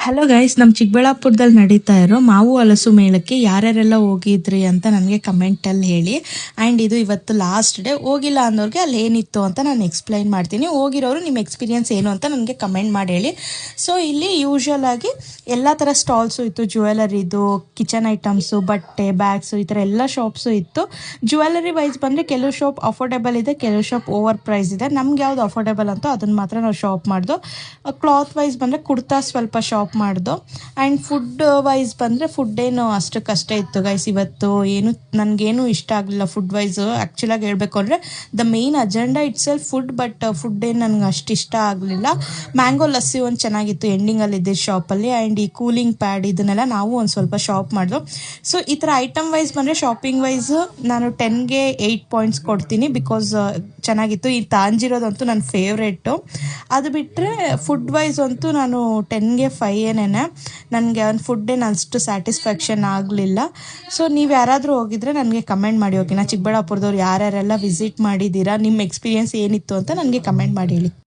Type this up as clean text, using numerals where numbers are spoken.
Hello guys, ನಮ್ಮ ಚಿಕ್ಕಬಳ್ಳಾಪುರದಲ್ಲಿ ನಡೀತಾ ಇರೋ ಮಾವು ಹಲಸು ಮೇಳಕ್ಕೆ ಯಾರ್ಯಾರೆಲ್ಲ ಹೋಗಿದ್ರಿ ಅಂತ ನನಗೆ ಕಮೆಂಟಲ್ಲಿ ಹೇಳಿ. ಆ್ಯಂಡ್ ಇದು ಇವತ್ತು ಲಾಸ್ಟ್ ಡೇ. ಹೋಗಿಲ್ಲ ಅನ್ನೋರಿಗೆ ಅಲ್ಲಿ ಏನಿತ್ತು ಅಂತ ನಾನು ಎಕ್ಸ್ಪ್ಲೈನ್ ಮಾಡ್ತೀನಿ. ಹೋಗಿರೋರು ನಿಮ್ಮ ಎಕ್ಸ್ಪೀರಿಯನ್ಸ್ ಏನು ಅಂತ ನನಗೆ ಕಮೆಂಟ್ ಮಾಡಿ ಹೇಳಿ. ಸೊ ಇಲ್ಲಿ ಯೂಶ್ವಲ್ ಆಗಿ ಎಲ್ಲ ಥರ ಸ್ಟಾಲ್ಸು ಇತ್ತು. ಜ್ಯುವೆಲರಿದು, ಕಿಚನ್ ಐಟಮ್ಸು, ಬಟ್ಟೆ, ಬ್ಯಾಗ್ಸು, ಈ ಥರ ಎಲ್ಲ ಶಾಪ್ಸು ಇತ್ತು. ಜ್ಯುವೆಲರಿ ವೈಸ್ ಬಂದರೆ ಕೆಲವು ಶಾಪ್ ಅಫೋರ್ಡೆಬಲ್ ಇದೆ, ಕೆಲವು ಶಾಪ್ ಓವರ್ ಪ್ರೈಸ್ ಇದೆ. ನಮ್ಗೆ ಯಾವ್ದು ಅಫೋರ್ಡೆಬಲ್ ಅಂತೋ ಅದನ್ನು ಮಾತ್ರ ನಾವು ಶಾಪ್ ಮಾಡ್ದು. ಕ್ಲಾತ್ ವೈಸ್ ಬಂದರೆ ಕುರ್ತಾ ಸ್ವಲ್ಪ ಶಾಪ್ ಮಾಡ್ದು. ಆ್ಯಂಡ್ ಫುಡ್ ವೈಸ್ ಬಂದರೆ ಫುಡ್ ಏನು ಅಷ್ಟಕ್ಕಷ್ಟೇ ಇತ್ತು ಗೈಸ್. ಇವತ್ತು ಏನು ನನಗೇನು ಇಷ್ಟ ಆಗಲಿಲ್ಲ ಫುಡ್ ವೈಸು. ಆ್ಯಕ್ಚುಲಾಗಿ ಹೇಳಬೇಕು ಅಂದರೆ the main agenda it self food, but food ಏನು ನನಗೆ ಅಷ್ಟು ಇಷ್ಟ ಆಗಲಿಲ್ಲ. ಮ್ಯಾಂಗೋ ಲಸ್ಸಿ ಒಂದು ಚೆನ್ನಾಗಿತ್ತು ಎಂಡಿಂಗಲ್ಲಿ ಇದ್ದಿದ್ದು ಶಾಪಲ್ಲಿ. ಆ್ಯಂಡ್ ಈ ಕೂಲಿಂಗ್ ಪ್ಯಾಡ್ ಇದನ್ನೆಲ್ಲ ನಾವು ಒಂದು ಸ್ವಲ್ಪ ಶಾಪ್ ಮಾಡಿದ್ವು. ಸೊ ಈ ಥರ ಐಟಮ್ ವೈಸ್ ಬಂದರೆ ಶಾಪಿಂಗ್ ವೈಸು ನಾನು 10ಗೆ 8 ಪಾಯಿಂಟ್ಸ್ ಕೊಡ್ತೀನಿ. ಬಿಕಾಸ್ ಚೆನ್ನಾಗಿತ್ತು. ಈ ತಾಂಜಿರೋದಂತೂ ನನ್ನ ಫೇವ್ರೇಟು. ಅದು ಬಿಟ್ಟರೆ ಫುಡ್ ವೈಸ್ ಅಂತೂ ನಾನು 10ಗೆ 5 ಏನೇನೆ. ನನಗೆ ಒಂದು ಫುಡ್ ಏನು ಅಷ್ಟು ಸ್ಯಾಟಿಸ್ಫ್ಯಾಕ್ಷನ್ ಆಗಲಿಲ್ಲ. ಸೊ ನೀವು ಯಾರಾದರೂ ಹೋಗಿದ್ರೆ ನನಗೆ ಕಮೆಂಟ್ ಮಾಡಿ ಓಕೆನಾ. ಚಿಕ್ಕಬಳ್ಳಾಪುರದವ್ರು ಯಾರ್ಯಾರೆಲ್ಲ ವಿಸಿಟ್ ಮಾಡಿದ್ದೀರಾ, ನಿಮ್ಮ ಎಕ್ಸ್ಪೀರಿಯೆನ್ಸ್ ಏನಿತ್ತು ಅಂತ ನನಗೆ ಕಮೆಂಟ್ ಮಾಡಿ ಹೇಳಿ.